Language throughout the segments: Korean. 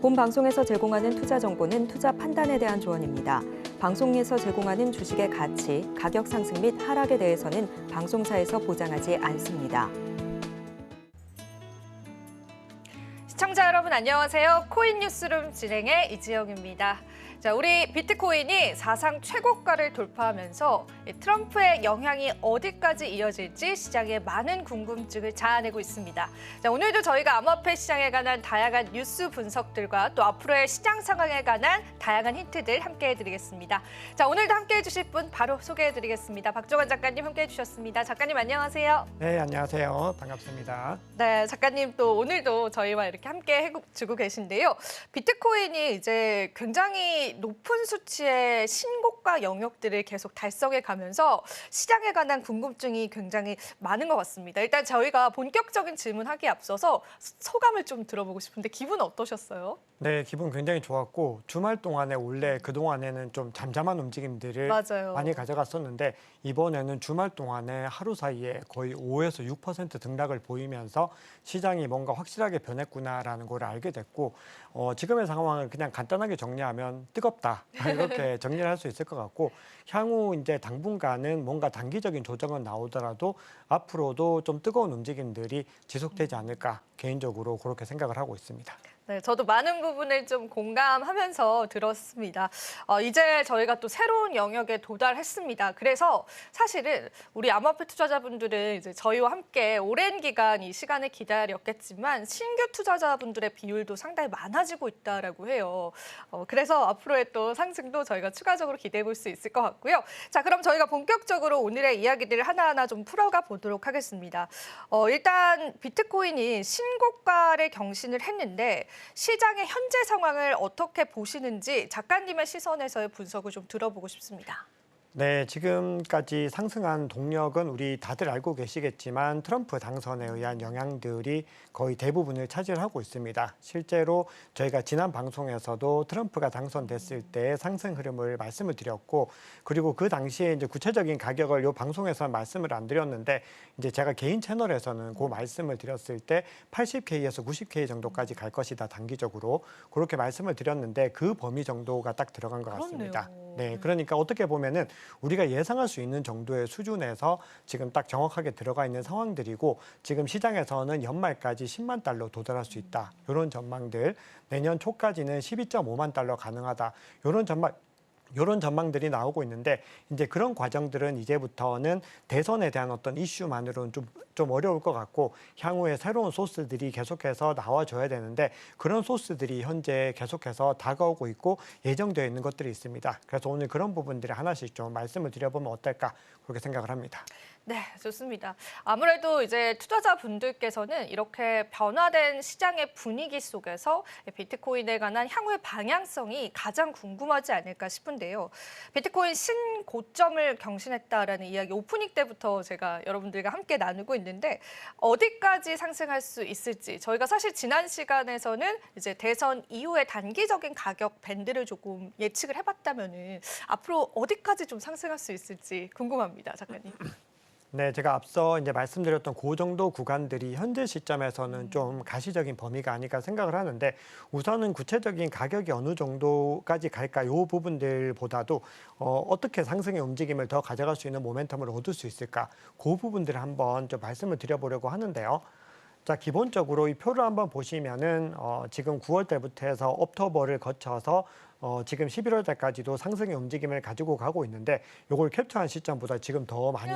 본 방송에서 제공하는 투자 정보는 투자 판단에 대한 조언입니다. 방송에서 제공하는 주식의 가치, 가격 상승 및 하락에 대해서는 방송사에서 보장하지 않습니다. 시청자 여러분 안녕하세요. 코인 뉴스룸 진행의 이지영입니다. 자, 우리 비트코인이 사상 최고가를 돌파하면서 트럼프의 영향이 어디까지 이어질지 시장에 많은 궁금증을 자아내고 있습니다. 자, 오늘도 저희가 암호화폐 시장에 관한 다양한 뉴스 분석들과 또 앞으로의 시장 상황에 관한 다양한 힌트들 함께 해드리겠습니다. 자, 오늘도 함께 해주실 분 바로 소개해드리겠습니다. 박종원 작가님 함께 해주셨습니다. 작가님 안녕하세요. 네, 안녕하세요. 반갑습니다. 네, 작가님 또 오늘도 저희와 이렇게 함께 해주고 계신데요. 비트코인이 이제 굉장히 높은 수치의 신고가 영역들을 계속 달성해 가면서 시장에 관한 궁금증이 굉장히 많은 것 같습니다. 일단 저희가 본격적인 질문하기에 앞서서 소감을 좀 들어보고 싶은데 기분 어떠셨어요? 네, 기분 굉장히 좋았고 주말 동안에 원래 그동안에는 좀 잠잠한 움직임들을 맞아요. 많이 가져갔었는데 이번에는 주말 동안에 하루 사이에 거의 5에서 6% 등락을 보이면서 시장이 뭔가 확실하게 변했구나라는 걸 알게 됐고 지금의 상황을 그냥 간단하게 정리하면 뜨겁다 이렇게 정리를 할 수 있을 것 같고 향후 이제 당분간은 뭔가 단기적인 조정은 나오더라도 앞으로도 좀 뜨거운 움직임들이 지속되지 않을까 개인적으로 그렇게 생각을 하고 있습니다. 네, 저도 많은 부분을 좀 공감하면서 들었습니다. 이제 저희가 또 새로운 영역에 도달했습니다. 그래서 사실은 우리 암호화폐 투자자분들은 이제 저희와 함께 오랜 기간 이 시간을 기다렸겠지만 신규 투자자분들의 비율도 상당히 많아지고 있다라고 해요. 그래서 앞으로의 또 상승도 저희가 추가적으로 기대해 볼 수 있을 것 같고요. 자, 그럼 저희가 본격적으로 오늘의 이야기들을 하나하나 좀 풀어가 보도록 하겠습니다. 일단 비트코인이 신고가를 경신을 했는데 시장의 현재 상황을 어떻게 보시는지 작가님의 시선에서의 분석을 좀 들어보고 싶습니다. 네, 지금까지 상승한 동력은 우리 다들 알고 계시겠지만 트럼프 당선에 의한 영향들이 거의 대부분을 차지하고 있습니다. 실제로 저희가 지난 방송에서도 트럼프가 당선됐을 때 상승 흐름을 말씀을 드렸고 그리고 그 당시에 이제 구체적인 가격을 이 방송에서는 말씀을 안 드렸는데 이제 제가 개인 채널에서는 그 말씀을 드렸을 때 80K에서 90K 정도까지 갈 것이다 단기적으로 그렇게 말씀을 드렸는데 그 범위 정도가 딱 들어간 것 같습니다. 그렇네요. 네, 그러니까 어떻게 보면은 우리가 예상할 수 있는 정도의 수준에서 지금 딱 정확하게 들어가 있는 상황들이고 지금 시장에서는 연말까지 10만 달러 도달할 수 있다. 이런 전망들, 내년 초까지는 12.5만 달러 가능하다. 이런 전망들이 나오고 있는데 이제 그런 과정들은 이제부터는 대선에 대한 어떤 이슈만으로는 좀 어려울 것 같고 향후에 새로운 소스들이 계속해서 나와줘야 되는데 그런 소스들이 현재 계속해서 다가오고 있고 예정되어 있는 것들이 있습니다. 그래서 오늘 그런 부분들을 하나씩 좀 말씀을 드려보면 어떨까 그렇게 생각을 합니다. 네, 좋습니다. 아무래도 이제 투자자분들께서는 이렇게 변화된 시장의 분위기 속에서 비트코인에 관한 향후의 방향성이 가장 궁금하지 않을까 싶은데요. 비트코인 신고점을 경신했다라는 이야기 오프닝 때부터 제가 여러분들과 함께 나누고 있는데 어디까지 상승할 수 있을지 저희가 사실 지난 시간에서는 이제 대선 이후의 단기적인 가격 밴드를 조금 예측을 해봤다면은 앞으로 어디까지 좀 상승할 수 있을지 궁금합니다, 작가님. 네, 제가 앞서 이제 말씀드렸던 그 정도 구간들이 현재 시점에서는 좀 가시적인 범위가 아닐까 생각을 하는데 우선은 구체적인 가격이 어느 정도까지 갈까 이 부분들보다도 어떻게 상승의 움직임을 더 가져갈 수 있는 모멘텀을 얻을 수 있을까 그 부분들을 한번 좀 말씀을 드려보려고 하는데요. 자, 기본적으로 이 표를 한번 보시면은 지금 9월 때부터 해서 옥토버를 거쳐서 지금 11월 달까지도 상승의 움직임을 가지고 가고 있는데 이걸 캡처한 시점보다 지금 더 많이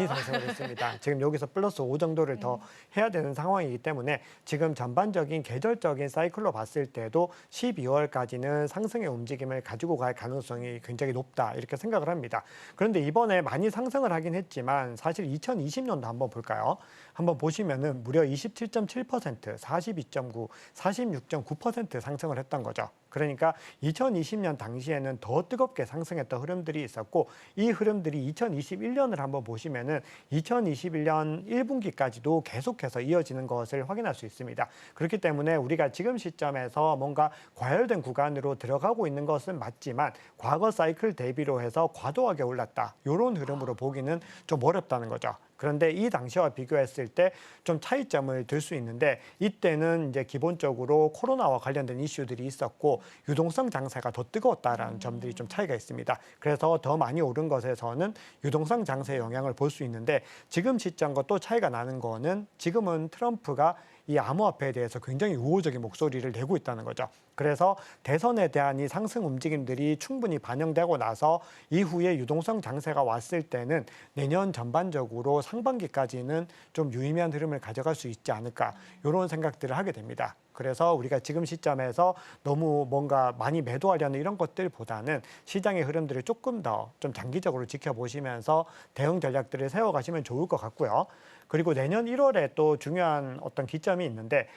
상승을 했습니다. 지금 여기서 플러스 5 정도를 더 해야 되는 상황이기 때문에 지금 전반적인 계절적인 사이클로 봤을 때도 12월까지는 상승의 움직임을 가지고 갈 가능성이 굉장히 높다 이렇게 생각을 합니다. 그런데 이번에 많이 상승을 하긴 했지만 사실 2020년도 한번 볼까요? 한번 보시면은 무려 27.7%, 42.9, 46.9% 상승을 했던 거죠. 그러니까 2020년 당시에는 더 뜨겁게 상승했던 흐름들이 있었고 이 흐름들이 2021년을 한번 보시면은 2021년 1분기까지도 계속해서 이어지는 것을 확인할 수 있습니다. 그렇기 때문에 우리가 지금 시점에서 뭔가 과열된 구간으로 들어가고 있는 것은 맞지만 과거 사이클 대비로 해서 과도하게 올랐다. 이런 흐름으로 보기는 좀 어렵다는 거죠. 그런데 이 당시와 비교했을 때 좀 차이점을 들 수 있는데 이때는 이제 기본적으로 코로나와 관련된 이슈들이 있었고 유동성 장세가 더 뜨거웠다라는 점들이 좀 차이가 있습니다. 그래서 더 많이 오른 것에서는 유동성 장세의 영향을 볼 수 있는데 지금 시점과 또 차이가 나는 거는 지금은 트럼프가 이 암호화폐에 대해서 굉장히 우호적인 목소리를 내고 있다는 거죠. 그래서 대선에 대한 이 상승 움직임들이 충분히 반영되고 나서 이후에 유동성 장세가 왔을 때는 내년 전반적으로 상반기까지는 좀 유의미한 흐름을 가져갈 수 있지 않을까 이런 생각들을 하게 됩니다. 그래서 우리가 지금 시점에서 너무 뭔가 많이 매도하려는 이런 것들보다는 시장의 흐름들을 조금 더 좀 장기적으로 지켜보시면서 대응 전략들을 세워가시면 좋을 것 같고요. 그리고 내년 1월에 또 중요한 어떤 기점이 있는데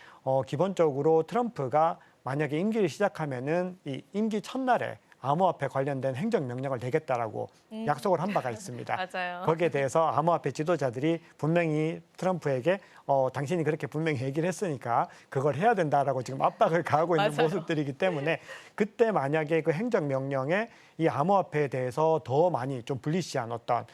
기본적으로 트럼프가 만약에 임기를 시작하면은 이 임기 첫날에 암호화폐 관련된 행정명령을 내겠다라고 약속을 한 바가 있습니다. 맞아요. 거기에 대해서 암호화폐 지도자들이 분명히 트럼프에게 당신이 그렇게 분명히 얘기를 했으니까 그걸 해야 된다라고 지금 압박을 가하고 있는 맞아요. 모습들이기 때문에 그때 만약에 그 행정명령에 이 암호화폐에 대해서 더 많이 좀 불리시한 어떤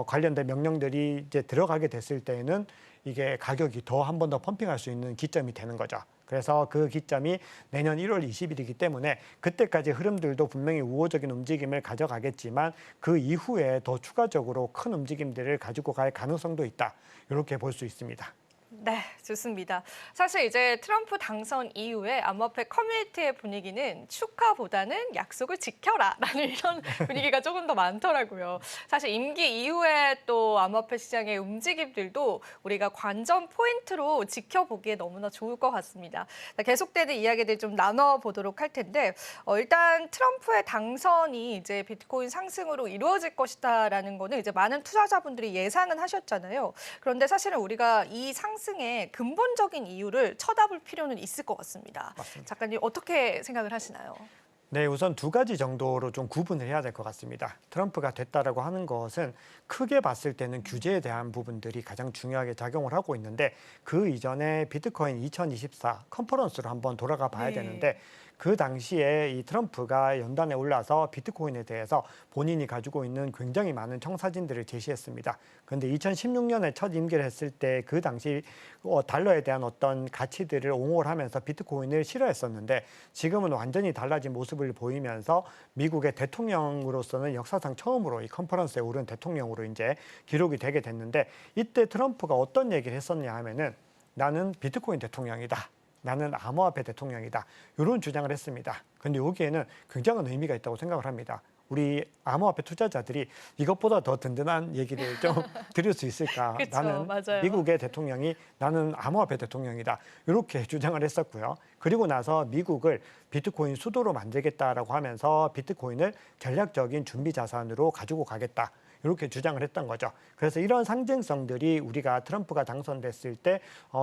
관련된 명령들이 이제 들어가게 됐을 때에는 이게 가격이 더 한 번 더 펌핑할 수 있는 기점이 되는 거죠. 그래서 그 기점이 내년 1월 20일이기 때문에 그때까지 흐름들도 분명히 우호적인 움직임을 가져가겠지만 그 이후에 더 추가적으로 큰 움직임들을 가지고 갈 가능성도 있다. 이렇게 볼 수 있습니다. 네, 좋습니다. 사실 이제 트럼프 당선 이후에 암호화폐 커뮤니티의 분위기는 축하보다는 약속을 지켜라라는 이런 분위기가 조금 더 많더라고요. 사실 임기 이후에 또 암호화폐 시장의 움직임들도 우리가 관전 포인트로 지켜보기에 너무나 좋을 것 같습니다. 계속되는 이야기들 좀 나눠보도록 할 텐데 일단 트럼프의 당선이 이제 비트코인 상승으로 이루어질 것이다라는 거는 이제 많은 투자자분들이 예상은 하셨잖아요. 그런데 사실은 우리가 이 상승의 근본적인 이유를 쳐다볼 필요는 있을 것 같습니다. 맞습니다. 작가님 어떻게 생각을 하시나요? 네, 우선 두 가지 정도로 좀 구분을 해야 될 것 같습니다. 트럼프가 됐다라고 하는 것은 크게 봤을 때는 규제에 대한 부분들이 가장 중요하게 작용을 하고 있는데 그 이전에 비트코인 2024 컨퍼런스로 한번 돌아가 봐야 네. 되는데 그 당시에 이 트럼프가 연단에 올라서 비트코인에 대해서 본인이 가지고 있는 굉장히 많은 청사진들을 제시했습니다. 그런데 2016년에 첫 임기를 했을 때 그 당시 달러에 대한 어떤 가치들을 옹호를 하면서 비트코인을 싫어했었는데 지금은 완전히 달라진 모습을 보이면서 미국의 대통령으로서는 역사상 처음으로 이 컨퍼런스에 오른 대통령으로 이제 기록이 되게 됐는데 이때 트럼프가 어떤 얘기를 했었냐 하면은 나는 비트코인 대통령이다. 나는 암호화폐 대통령이다. 이런 주장을 했습니다. 그런데 여기에는 굉장한 의미가 있다고 생각을 합니다. 우리 암호화폐 투자자들이 이것보다 더 든든한 얘기를 좀 들을 수 있을까? 그쵸, 나는 맞아요. 미국의 대통령이 나는 암호화폐 대통령이다. 이렇게 주장을 했었고요. 그리고 나서 미국을 비트코인 수도로 만들겠다라고 하면서 비트코인을 전략적인 준비 자산으로 가지고 가겠다. 이렇게 주장을 했던 거죠. 그래서 이런 상징성들이 우리가 트럼프가 당선됐을 때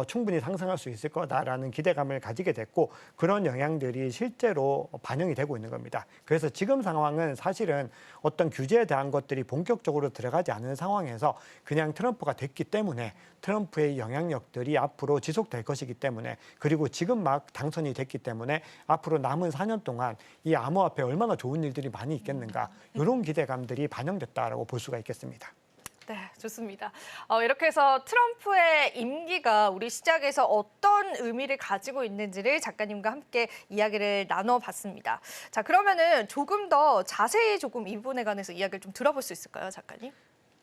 충분히 상승할 수 있을 거다라는 기대감을 가지게 됐고 그런 영향들이 실제로 반영이 되고 있는 겁니다. 그래서 지금 상황은 사실은 어떤 규제에 대한 것들이 본격적으로 들어가지 않은 상황에서 그냥 트럼프가 됐기 때문에 트럼프의 영향력들이 앞으로 지속될 것이기 때문에 그리고 지금 막 당선이 됐기 때문에 앞으로 남은 4년 동안 이 암호화폐에 얼마나 좋은 일들이 많이 있겠는가 이런 기대감들이 반영됐다라고 볼 수가 있겠습니다. 네, 좋습니다. 이렇게 해서 트럼프의 임기가 우리 시장에서 어떤 의미를 가지고 있는지를 작가님과 함께 이야기를 나눠봤습니다. 자, 그러면은 조금 더 자세히 조금 이 부분에 관해서 이야기를 좀 들어볼 수 있을까요, 작가님?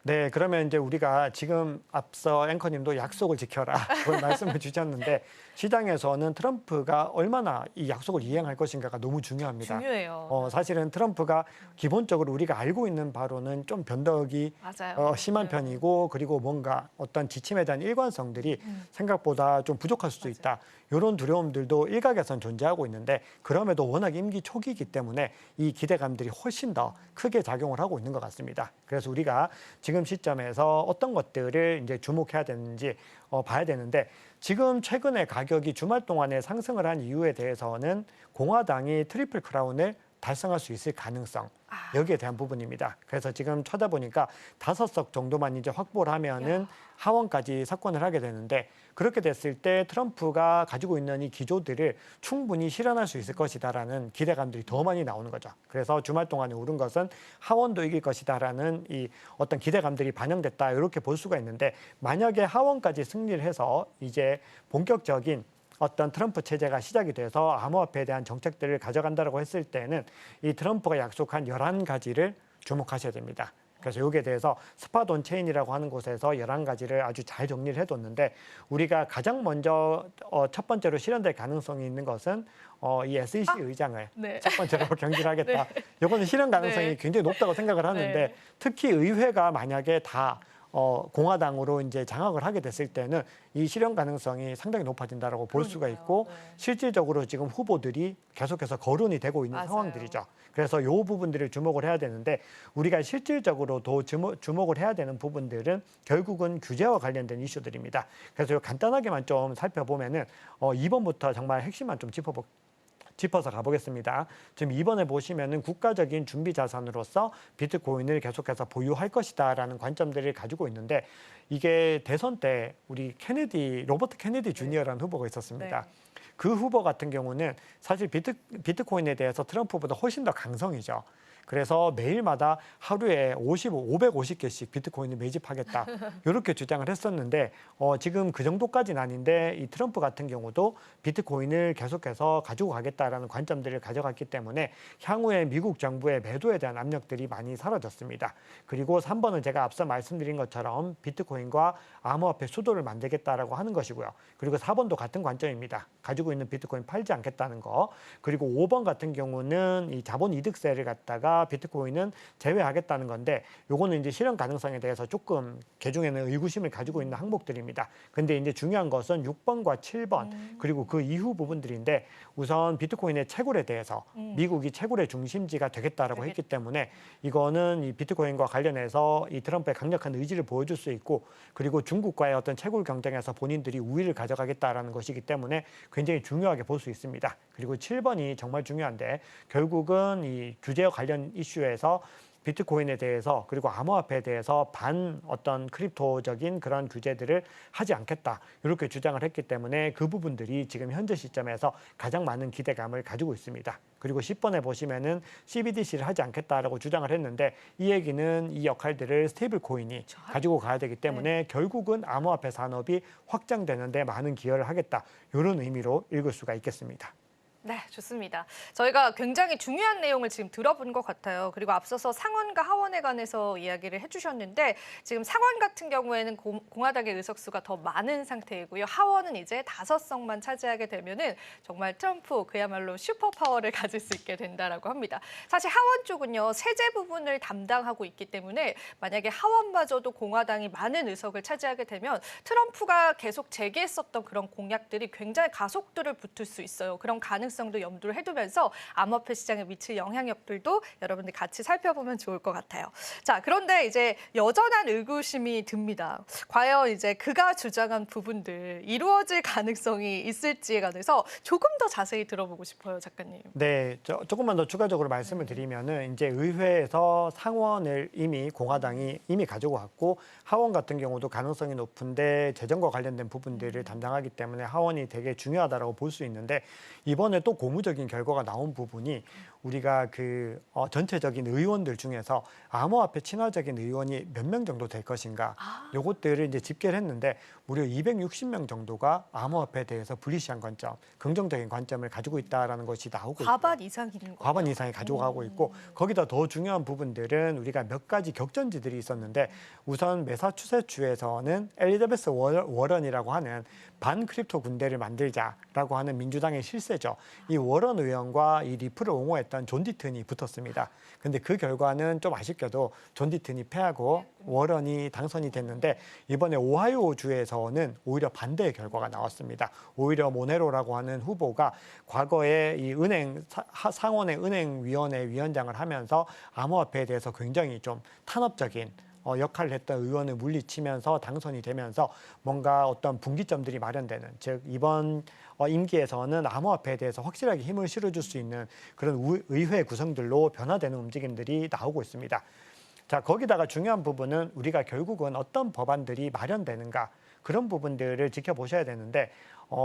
네, 그러면 이제 우리가 지금 앞서 앵커님도 약속을 지켜라 그런 말씀을 주셨는데 시장에서는 트럼프가 얼마나 이 약속을 이행할 것인가가 너무 중요합니다. 중요해요. 사실은 트럼프가 기본적으로 우리가 알고 있는 바로는 좀 변덕이 맞아요. 심한 편이고 그리고 뭔가 어떤 지침에 대한 일관성들이 생각보다 좀 부족할 수도 있다. 이런 두려움들도 일각에선 존재하고 있는데 그럼에도 워낙 임기 초기이기 때문에 이 기대감들이 훨씬 더 크게 작용을 하고 있는 것 같습니다. 그래서 우리가 지금 시점에서 어떤 것들을 이제 주목해야 되는지 봐야 되는데 지금 최근에 가격이 주말 동안에 상승을 한 이유에 대해서는 공화당이 트리플 크라운을 달성할 수 있을 가능성 여기에 대한 부분입니다. 그래서 지금 찾아보니까 5석 정도만 이제 확보를 하면은 하원까지 석권을 하게 되는데 그렇게 됐을 때 트럼프가 가지고 있는 이 기조들을 충분히 실현할 수 있을 것이다라는 기대감들이 더 많이 나오는 거죠. 그래서 주말 동안에 오른 것은 하원도 이길 것이다라는 이 어떤 기대감들이 반영됐다 이렇게 볼 수가 있는데 만약에 하원까지 승리를 해서 이제 본격적인 어떤 트럼프 체제가 시작이 돼서 암호화폐에 대한 정책들을 가져간다고 했을 때는 이 트럼프가 약속한 11가지를 주목하셔야 됩니다. 그래서 여기에 대해서 스팟온 체인이라고 하는 곳에서 11가지를 아주 잘 정리를 해뒀는데 우리가 가장 먼저 첫 번째로 실현될 가능성이 있는 것은 이 SEC 의장을 네. 첫 번째로 경질하겠다. 이거는 실현 가능성이 네. 굉장히 높다고 생각을 하는데 네. 특히 의회가 만약에 다 공화당으로 이제 장악을 하게 됐을 때는 이 실현 가능성이 상당히 높아진다라고 볼 수가 있고 네. 실질적으로 지금 후보들이 계속해서 거론이 되고 있는 맞아요. 상황들이죠. 그래서 이 부분들을 주목을 해야 되는데 우리가 실질적으로 더 주목을 해야 되는 부분들은 결국은 규제와 관련된 이슈들입니다. 그래서 간단하게만 좀 살펴보면은 2번부터 정말 핵심만 좀 짚어서 가보겠습니다. 지금 이번에 보시면은 국가적인 준비 자산으로서 비트코인을 계속해서 보유할 것이다라는 관점들을 가지고 있는데 이게 대선 때 우리 로버트 케네디 주니어라는 후보가 있었습니다. 네. 그 후보 같은 경우는 사실 비트코인에 대해서 트럼프보다 훨씬 더 강성이죠. 그래서 매일마다 하루에 550개씩 비트코인을 매집하겠다 이렇게 주장을 했었는데 지금 그 정도까지는 아닌데 이 트럼프 같은 경우도 비트코인을 계속해서 가지고 가겠다라는 관점들을 가져갔기 때문에 향후에 미국 정부의 매도에 대한 압력들이 많이 사라졌습니다. 그리고 3번은 제가 앞서 말씀드린 것처럼 비트코인과 암호화폐 수도를 만들겠다라고 하는 것이고요. 그리고 4번도 같은 관점입니다. 가지고 있는 비트코인 팔지 않겠다는 거. 그리고 5번 같은 경우는 이 자본 이득세를 갖다가 비트코인은 제외하겠다는 건데 요거는 이제 실현 가능성에 대해서 조금 개중에는 의구심을 가지고 있는 항목들입니다. 근데 이제 중요한 것은 6번과 7번 그리고 그 이후 부분들인데 우선 비트코인의 채굴에 대해서 미국이 채굴의 중심지가 되겠다라고 했기 때문에 이거는 이 비트코인과 관련해서 이 트럼프의 강력한 의지를 보여줄 수 있고 그리고 중국과의 어떤 채굴 경쟁에서 본인들이 우위를 가져가겠다라는 것이기 때문에 굉장히 중요하게 볼 수 있습니다. 그리고 7번이 정말 중요한데 결국은 이 규제와 관련 이슈에서 비트코인에 대해서 그리고 암호화폐에 대해서 어떤 크립토적인 그런 규제들을 하지 않겠다 이렇게 주장을 했기 때문에 그 부분들이 지금 현재 시점에서 가장 많은 기대감을 가지고 있습니다. 그리고 10번에 보시면은 CBDC를 하지 않겠다라고 주장을 했는데 이 얘기는 이 역할들을 스테이블 코인이 가지고 가야 되기 때문에 결국은 암호화폐 산업이 확장되는 데 많은 기여를 하겠다 이런 의미로 읽을 수가 있겠습니다. 네, 좋습니다. 저희가 굉장히 중요한 내용을 지금 들어본 것 같아요. 그리고 앞서서 상원과 하원에 관해서 이야기를 해주셨는데 지금 상원 같은 경우에는 공화당의 의석수가 더 많은 상태이고요. 하원은 이제 5석만 차지하게 되면은 정말 트럼프 그야말로 슈퍼파워를 가질 수 있게 된다라고 합니다. 사실 하원 쪽은요, 세제 부분을 담당하고 있기 때문에 만약에 하원마저도 공화당이 많은 의석을 차지하게 되면 트럼프가 계속 제기했었던 그런 공약들이 굉장히 가속도를 붙을 수 있어요. 그런 가능성도 염두를 해두면서 암호화폐 시장에 미칠 영향력들도 여러분들 같이 살펴보면 좋을 것 같아요. 자, 그런데 이제 여전한 의구심이 듭니다. 과연 이제 그가 주장한 부분들 이루어질 가능성이 있을지에 관해서 조금 더 자세히 들어보고 싶어요, 작가님. 네, 조금만 더 추가적으로 말씀을 드리면은 이제 의회에서 상원을 이미 공화당이 이미 가지고 갔고 하원 같은 경우도 가능성이 높은데 재정과 관련된 부분들을 담당하기 때문에 하원이 되게 중요하다라고 볼 수 있는데 이번에 또 고무적인 결과가 나온 부분이 우리가 전체적인 의원들 중에서 암호화폐 친화적인 의원이 몇 명 정도 될 것인가 요것들을 이제 집계를 했는데 무려 260명 정도가 암호화폐에 대해서 불리시한 관점, 긍정적인 관점을 가지고 있다라는 것이 나오고 있고요. 과반 이상인 거예요. 과반 이상이 가져가고 있고 거기다 더 중요한 부분들은 우리가 몇 가지 격전지들이 있었는데 우선 매사추세츠에서는 엘리자베스 워런이라고 하는 반크립토 군대를 만들자라고 하는 민주당의 실세죠. 이 워런 의원과 이 리플을 옹호했던 존 디튼이 붙었습니다. 근데 그 결과는 좀 아쉽게도 존 디튼이 패하고 워런이 당선이 됐는데 이번에 오하이오주에서는 오히려 반대의 결과가 나왔습니다. 오히려 모네로라고 하는 후보가 과거에 이 상원의 은행위원회 위원장을 하면서 암호화폐에 대해서 굉장히 좀 탄압적인 역할을 했던 의원을 물리치면서 당선이 되면서 뭔가 어떤 분기점들이 마련되는, 즉 이번 임기에서는 암호화폐에 대해서 확실하게 힘을 실어줄 수 있는 그런 의회 구성들로 변화되는 움직임들이 나오고 있습니다. 자, 거기다가 중요한 부분은 우리가 결국은 어떤 법안들이 마련되는가, 그런 부분들을 지켜보셔야 되는데,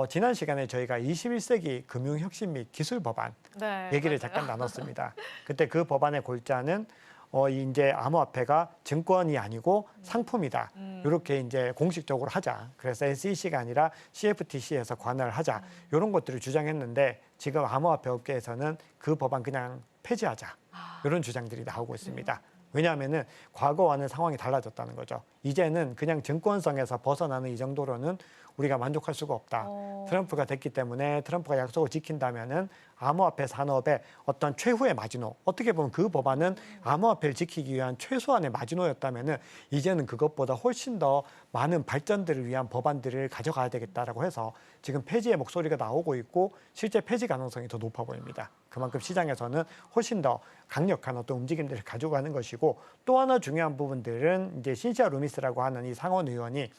지난 시간에 저희가 21세기 금융혁신 및 기술 법안 네, 얘기를 맞아요. 잠깐 나눴습니다. 그때 그 법안의 골자는 이제 암호화폐가 증권이 아니고 상품이다. 이렇게 이제 공식적으로 하자. 그래서 SEC가 아니라 CFTC에서 관할을 하자. 이런 것들을 주장했는데, 지금 암호화폐 업계에서는 그 법안 그냥 폐지하자. 이런 주장들이 나오고 있습니다. 왜냐하면은 과거와는 상황이 달라졌다는 거죠. 이제는 그냥 증권성에서 벗어나는 이 정도로는 우리가 만족할 수가 없다. 트럼프가 됐기 때문에 트럼프가 약속을 지킨다면은 암호화폐 산업의 어떤 최후의 마지노, 어떻게 보면 그 법안은 암호화폐를 지키기 위한 최소한의 마지노였다면은 이제는 그것보다 훨씬 더 많은 발전들을 위한 법안들을 가져가야 되겠다라고 해서 지금 폐지의 목소리가 나오고 있고, 실제 폐지 가능성이 더 높아 보입니다. 그만큼 시장에서는 훨씬 더 강력한 어떤 움직임들을 가져가는 것이고, 또 하나 중요한 부분들은 이제 신시아 루미스라고 하는 이 상원 의원이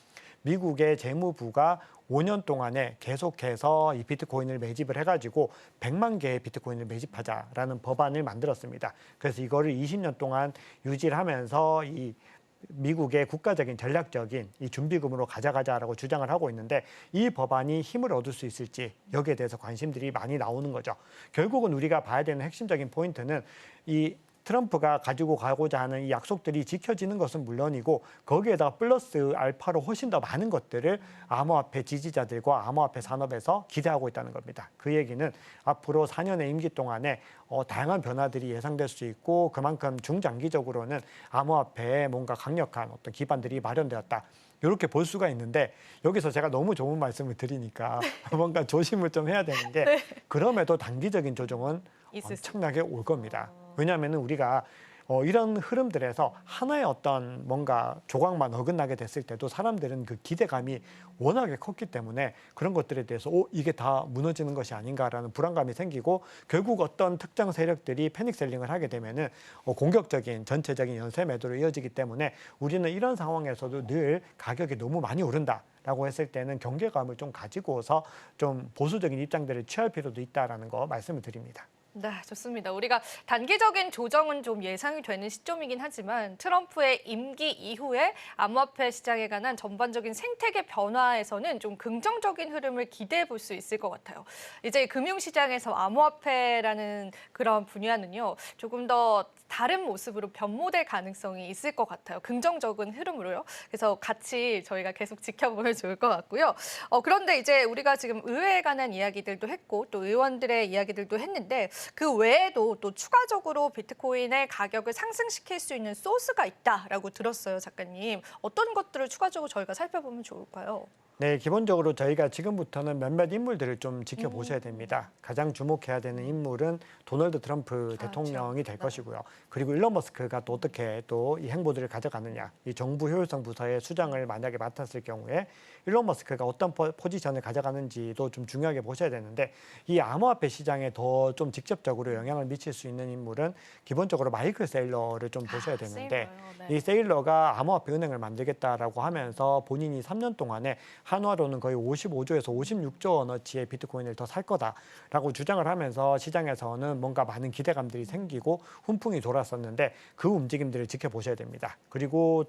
미국의 재무부가 5년 동안에 계속해서 이 비트코인을 매집을 해가지고 100만 개의 비트코인을 매집하자라는 법안을 만들었습니다. 그래서 이거를 20년 동안 유지를 하면서 이 미국의 국가적인 전략적인 이 준비금으로 가져가자라고 주장을 하고 있는데, 이 법안이 힘을 얻을 수 있을지 여기에 대해서 관심들이 많이 나오는 거죠. 결국은 우리가 봐야 되는 핵심적인 포인트는 이 트럼프가 가지고 가고자 하는 이 약속들이 지켜지는 것은 물론이고, 거기에다가 플러스 알파로 훨씬 더 많은 것들을 암호화폐 지지자들과 암호화폐 산업에서 기대하고 있다는 겁니다. 그 얘기는 앞으로 4년의 임기 동안에 다양한 변화들이 예상될 수 있고, 그만큼 중장기적으로는 암호화폐에 뭔가 강력한 어떤 기반들이 마련되었다. 이렇게 볼 수가 있는데, 여기서 제가 너무 좋은 말씀을 드리니까 뭔가 조심을 좀 해야 되는 게, 그럼에도 단기적인 조정은 있을 수 엄청나게 올 겁니다. 왜냐하면 우리가 이런 흐름들에서 하나의 어떤 뭔가 조각만 어긋나게 됐을 때도 사람들은 그 기대감이 워낙에 컸기 때문에 그런 것들에 대해서 이게 다 무너지는 것이 아닌가라는 불안감이 생기고, 결국 어떤 특정 세력들이 패닉셀링을 하게 되면은 공격적인 전체적인 연쇄 매도로 이어지기 때문에, 우리는 이런 상황에서도 늘 가격이 너무 많이 오른다라고 했을 때는 경계감을 좀 가지고서 좀 보수적인 입장들을 취할 필요도 있다라는 거 말씀을 드립니다. 네, 좋습니다. 우리가 단기적인 조정은 좀 예상이 되는 시점이긴 하지만, 트럼프의 임기 이후에 암호화폐 시장에 관한 전반적인 생태계 변화에서는 좀 긍정적인 흐름을 기대해 볼 수 있을 것 같아요. 이제 금융시장에서 암호화폐라는 그런 분야는요, 조금 더 다른 모습으로 변모될 가능성이 있을 것 같아요. 긍정적인 흐름으로요. 그래서 같이 저희가 계속 지켜보면 좋을 것 같고요. 그런데 이제 우리가 지금 의회에 관한 이야기들도 했고, 또 의원들의 이야기들도 했는데, 그 외에도 또 추가적으로 비트코인의 가격을 상승시킬 수 있는 소스가 있다라고 들었어요, 작가님. 어떤 것들을 추가적으로 저희가 살펴보면 좋을까요? 네, 기본적으로 저희가 지금부터는 몇몇 인물들을 좀 지켜보셔야 됩니다. 가장 주목해야 되는 인물은 도널드 트럼프 대통령이 될 것이고요. 그리고 일론 머스크가 또 어떻게 또 이 행보들을 가져가느냐. 이 정부 효율성 부서의 수장을 만약에 맡았을 경우에 일론 머스크가 어떤 포지션을 가져가는지도 좀 중요하게 보셔야 되는데, 이 암호화폐 시장에 더 좀 직접적으로 영향을 미칠 수 있는 인물은 기본적으로 마이클 세일러를 좀 보셔야 되는데, 세일러요. 네. 이 세일러가 암호화폐 은행을 만들겠다라고 하면서 본인이 3년 동안에 한화로는 거의 55조에서 56조 원어치의 비트코인을 더 살 거다라고 주장을 하면서 시장에서는 뭔가 많은 기대감들이 생기고 훈풍이 돌았었는데, 그 움직임들을 지켜보셔야 됩니다. 그리고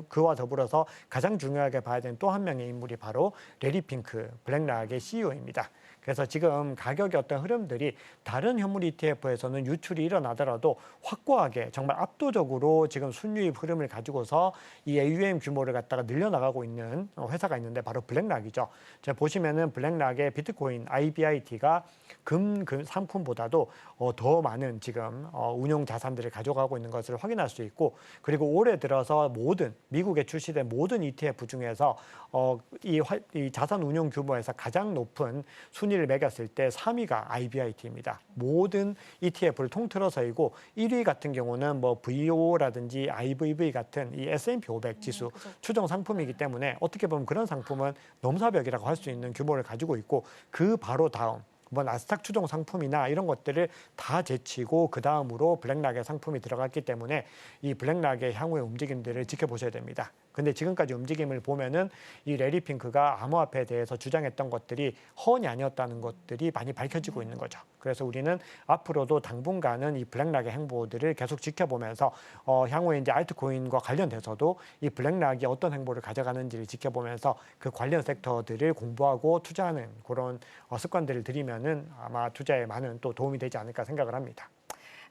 그와 더불어서 가장 중요하게 봐야 되는 또 한 명의 인물이 바로 레리 핑크, 블랙락의 CEO입니다. 그래서 지금 가격의 어떤 흐름들이 다른 현물 ETF에서는 유출이 일어나더라도 확고하게 정말 압도적으로 지금 순유입 흐름을 가지고서 이 AUM 규모를 갖다가 늘려나가고 있는 회사가 있는데, 바로 블랙락이죠. 자, 보시면은 블랙락의 비트코인 IBIT가 금 상품보다도 더 많은 지금 운용 자산들을 가져가고 있는 것을 확인할 수 있고, 그리고 올해 들어서 모든 미국에 출시된 모든 ETF 중에서 이 자산 운용 규모에서 가장 높은 순위를 매겼을 때 3위가 IBIT입니다. 모든 ETF를 통틀어서이고, 1위 같은 경우는 뭐 VO라든지 IVV 같은 이 S&P 500 지수 추정 상품이기 때문에 어떻게 보면 그런 상품은 넘사벽이라고 할 수 있는 규모를 가지고 있고, 그 바로 다음 뭐 나스닥 추종 상품이나 이런 것들을 다 제치고 그 다음으로 블랙락의 상품이 들어갔기 때문에 이 블랙락의 향후의 움직임들을 지켜보셔야 됩니다. 근데 지금까지 움직임을 보면은 이 레리 핑크가 암호화폐에 대해서 주장했던 것들이 허언이 아니었다는 것들이 많이 밝혀지고 있는 거죠. 그래서 우리는 앞으로도 당분간은 이 블랙락의 행보들을 계속 지켜보면서 향후에 이제 알트코인과 관련돼서도 이 블랙락이 어떤 행보를 가져가는지를 지켜보면서 그 관련 섹터들을 공부하고 투자하는 그런 습관들을 들이면은 아마 투자에 많은 또 도움이 되지 않을까 생각을 합니다.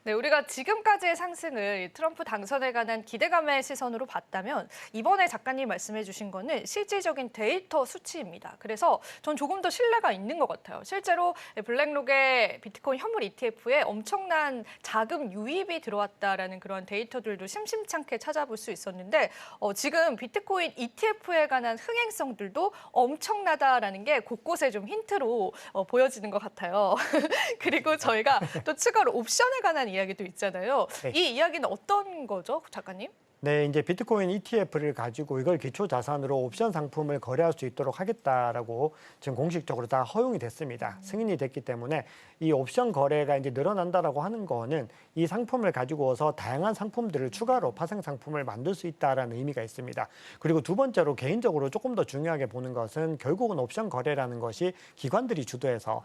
네, 우리가 지금까지의 상승을 트럼프 당선에 관한 기대감의 시선으로 봤다면 이번에 작가님 말씀해 주신 거는 실질적인 데이터 수치입니다. 그래서 전 조금 더 신뢰가 있는 것 같아요. 실제로 블랙록의 비트코인 현물 ETF에 엄청난 자금 유입이 들어왔다라는 그런 데이터들도 심심찮게 찾아볼 수 있었는데 지금 비트코인 ETF에 관한 흥행성들도 엄청나다라는 게 곳곳에 좀 힌트로 보여지는 것 같아요. 그리고 저희가 또 추가로 옵션에 관한 이야기도 있잖아요. 네. 이 이야기는 어떤 거죠, 작가님? 네, 이제 비트코인 ETF를 가지고 이걸 기초 자산으로 옵션 상품을 거래할 수 있도록 하겠다라고 지금 공식적으로 다 허용이 됐습니다. 승인이 됐기 때문에 이 옵션 거래가 이제 늘어난다라고 하는 거는 이 상품을 가지고서 다양한 상품들을 추가로 파생 상품을 만들 수 있다라는 의미가 있습니다. 그리고 두 번째로 개인적으로 조금 더 중요하게 보는 것은 결국은 옵션 거래라는 것이 기관들이 주도해서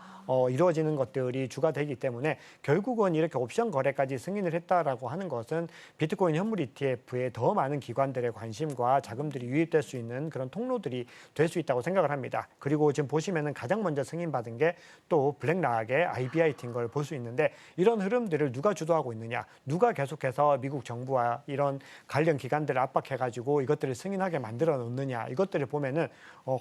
이루어지는 것들이 주가 되기 때문에 결국은 이렇게 옵션 거래까지 승인을 했다라고 하는 것은 비트코인 현물 ETF에 더 많은 기관들의 관심과 자금들이 유입될 수 있는 그런 통로들이 될 수 있다고 생각을 합니다. 그리고 지금 보시면은 가장 먼저 승인받은 게 또 블랙락의 IBIT인 걸 볼 수 있는데 이런 흐름들을 누가 주도하고 있느냐, 누가 계속해서 미국 정부와 이런 관련 기관들을 압박해가지고 이것들을 승인하게 만들어 놓느냐, 이것들을 보면은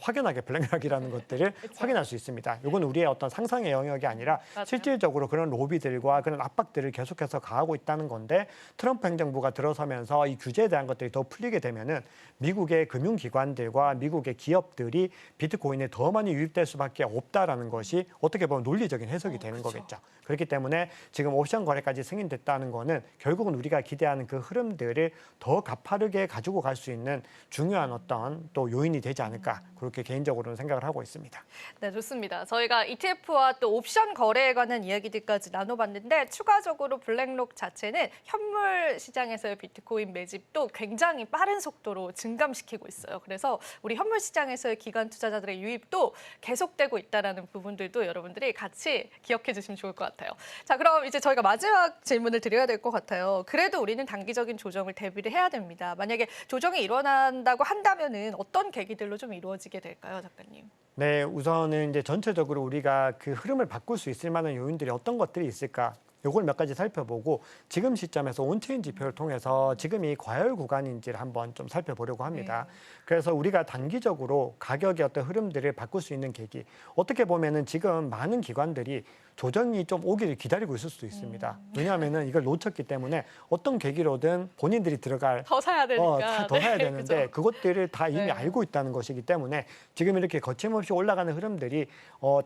확연하게 블랙락이라는 것들을 확인할 수 있습니다. 이건 우리의 어떤 상상의 영역이 아니라 맞아요. 실질적으로 그런 로비들과 그런 압박들을 계속해서 가하고 있다는 건데 트럼프 행정부가 들어서면서 이 규제에 대한 것들이 더 풀리게 되면은 미국의 금융기관들과 미국의 기업들이 비트코인에 더 많이 유입될 수밖에 없다라는 것이 어떻게 보면 논리적인 해석이 되는 그렇죠. 거겠죠. 그렇기 때문에 지금 옵션 거래까지 승인됐다는 거는 결국은 우리가 기대하는 그 흐름들을 더 가파르게 가지고 갈 수 있는 중요한 어떤 또 요인이 되지 않을까 그렇게 개인적으로는 생각을 하고 있습니다. 네, 좋습니다. 저희가 ETF와 또 옵션 거래에 관한 이야기들까지 나눠봤는데 추가적으로 블랙록 자체는 현물 시장에서의 비트코인 매집도 굉장히 빠른 속도로 증감시키고 있어요. 그래서 우리 현물 시장에서의 기관 투자자들의 유입도 계속되고 있다는 부분들도 여러분들이 같이 기억해 주시면 좋을 것 같아요. 자, 그럼 이제 저희가 마지막 질문을 드려야 될 것 같아요. 그래도 우리는 단기적인 조정을 대비를 해야 됩니다. 만약에 조정이 일어난다고 한다면은 어떤 계기들로 좀 이루어지게 될까요, 작가님? 네, 우선은 이제 전체적으로 우리가 그 흐름을 바꿀 수 있을 만한 요인들이 어떤 것들이 있을까? 요걸 몇 가지 살펴보고 지금 시점에서 온체인 지표를 통해서 지금이 과열 구간인지를 한번 좀 살펴보려고 합니다. 그래서 우리가 단기적으로 가격의 어떤 흐름들을 바꿀 수 있는 계기, 어떻게 보면은 지금 많은 기관들이 조정이 좀 오기를 기다리고 있을 수도 있습니다. 왜냐하면은 이걸 놓쳤기 때문에 어떤 계기로든 본인들이 들어갈 더 사야 되니까. 더 사야 네, 되는데 그죠? 그것들을 다 이미 네. 알고 있다는 것이기 때문에 지금 이렇게 거침없이 올라가는 흐름들이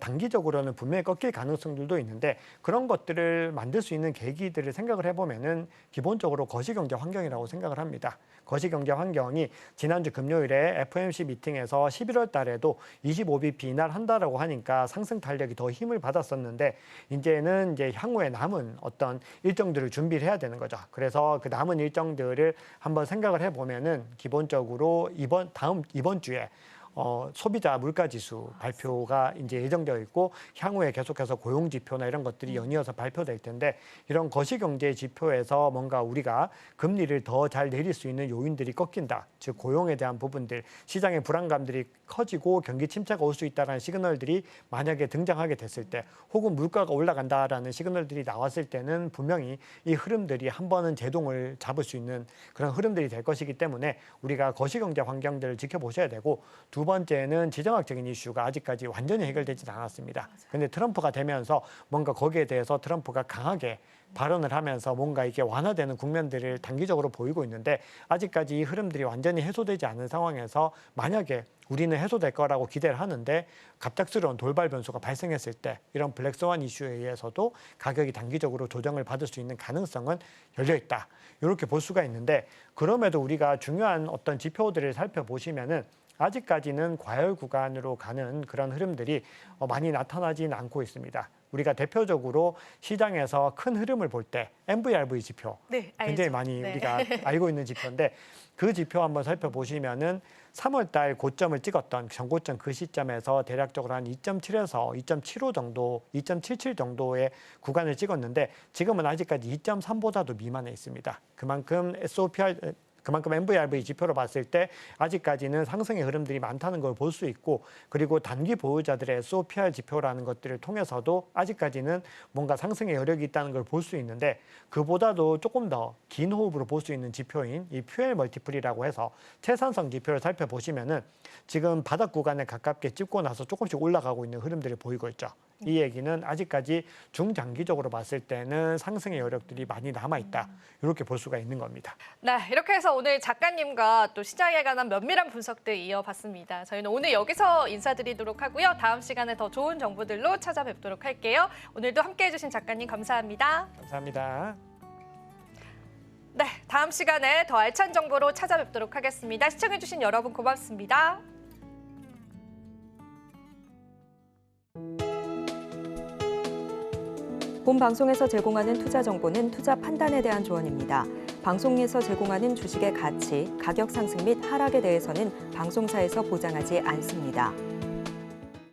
단기적으로는 분명히 꺾일 가능성들도 있는데 그런 것들을 만들 수 있는 계기들을 생각을 해보면은 기본적으로 거시경제 환경이라고 생각을 합니다. 거시경제 환경이 지난주 금요일에 FOMC 미팅에서 11월 달에도 25bp 인하한다라고 하니까 상승 탄력이 더 힘을 받았었는데 이제는 이제 향후에 남은 어떤 일정들을 준비를 해야 되는 거죠. 그래서 그 남은 일정들을 한번 생각을 해보면은 기본적으로 이번 주에 소비자 물가지수 발표가 이제 예정되어 있고 향후에 계속해서 고용 지표나 이런 것들이 연이어서 발표될 텐데 이런 거시경제 지표에서 뭔가 우리가 금리를 더 잘 내릴 수 있는 요인들이 꺾인다. 즉 고용에 대한 부분들, 시장의 불안감들이 커지고 경기 침체가 올 수 있다는 시그널들이 만약에 등장하게 됐을 때 혹은 물가가 올라간다라는 시그널들이 나왔을 때는 분명히 이 흐름들이 한 번은 제동을 잡을 수 있는 그런 흐름들이 될 것이기 때문에 우리가 거시경제 환경들을 지켜보셔야 되고 두 번째는 지정학적인 이슈가 아직까지 완전히 해결되지 않았습니다. 그런데 트럼프가 되면서 뭔가 거기에 대해서 트럼프가 강하게 발언을 하면서 뭔가 이게 완화되는 국면들을 단기적으로 보이고 있는데 아직까지 이 흐름들이 완전히 해소되지 않은 상황에서 만약에 우리는 해소될 거라고 기대를 하는데 갑작스러운 돌발 변수가 발생했을 때 이런 블랙스완 이슈에 의해서도 가격이 단기적으로 조정을 받을 수 있는 가능성은 열려 있다. 이렇게 볼 수가 있는데 그럼에도 우리가 중요한 어떤 지표들을 살펴보시면은 아직까지는 과열 구간으로 가는 그런 흐름들이 많이 나타나지는 않고 있습니다. 우리가 대표적으로 시장에서 큰 흐름을 볼 때 MVRV 지표 네, 알죠. 굉장히 많이 네. 우리가 알고 있는 지표인데 그 지표 한번 살펴보시면은 3월 달 고점을 찍었던 전고점 그 시점에서 대략적으로 한 2.7에서 2.75 정도, 2.77 정도의 구간을 찍었는데 지금은 아직까지 2.3보다도 미만에 있습니다. 그만큼 MVRV 지표로 봤을 때 아직까지는 상승의 흐름들이 많다는 걸 볼 수 있고 그리고 단기 보유자들의 SOPR 지표라는 것들을 통해서도 아직까지는 뭔가 상승의 여력이 있다는 걸 볼 수 있는데 그보다도 조금 더 긴 호흡으로 볼 수 있는 지표인 이 퓨엘 멀티플이라고 해서 채산성 지표를 살펴보시면은 지금 바닥 구간에 가깝게 찍고 나서 조금씩 올라가고 있는 흐름들이 보이고 있죠. 이 얘기는 아직까지 중장기적으로 봤을 때는 상승의 여력들이 많이 남아있다. 이렇게 볼 수가 있는 겁니다. 네, 이렇게 해서 오늘 작가님과 또 시장에 관한 면밀한 분석들 이어봤습니다. 저희는 오늘 여기서 인사드리도록 하고요. 다음 시간에 더 좋은 정보들로 찾아뵙도록 할게요. 오늘도 함께해 주신 작가님 감사합니다. 감사합니다. 네, 다음 시간에 더 알찬 정보로 찾아뵙도록 하겠습니다. 시청해 주신 여러분 고맙습니다. 본 방송에서 제공하는 투자 정보는 투자 판단에 대한 조언입니다. 방송에서 제공하는 주식의 가치, 가격 상승 및 하락에 대해서는 방송사에서 보장하지 않습니다.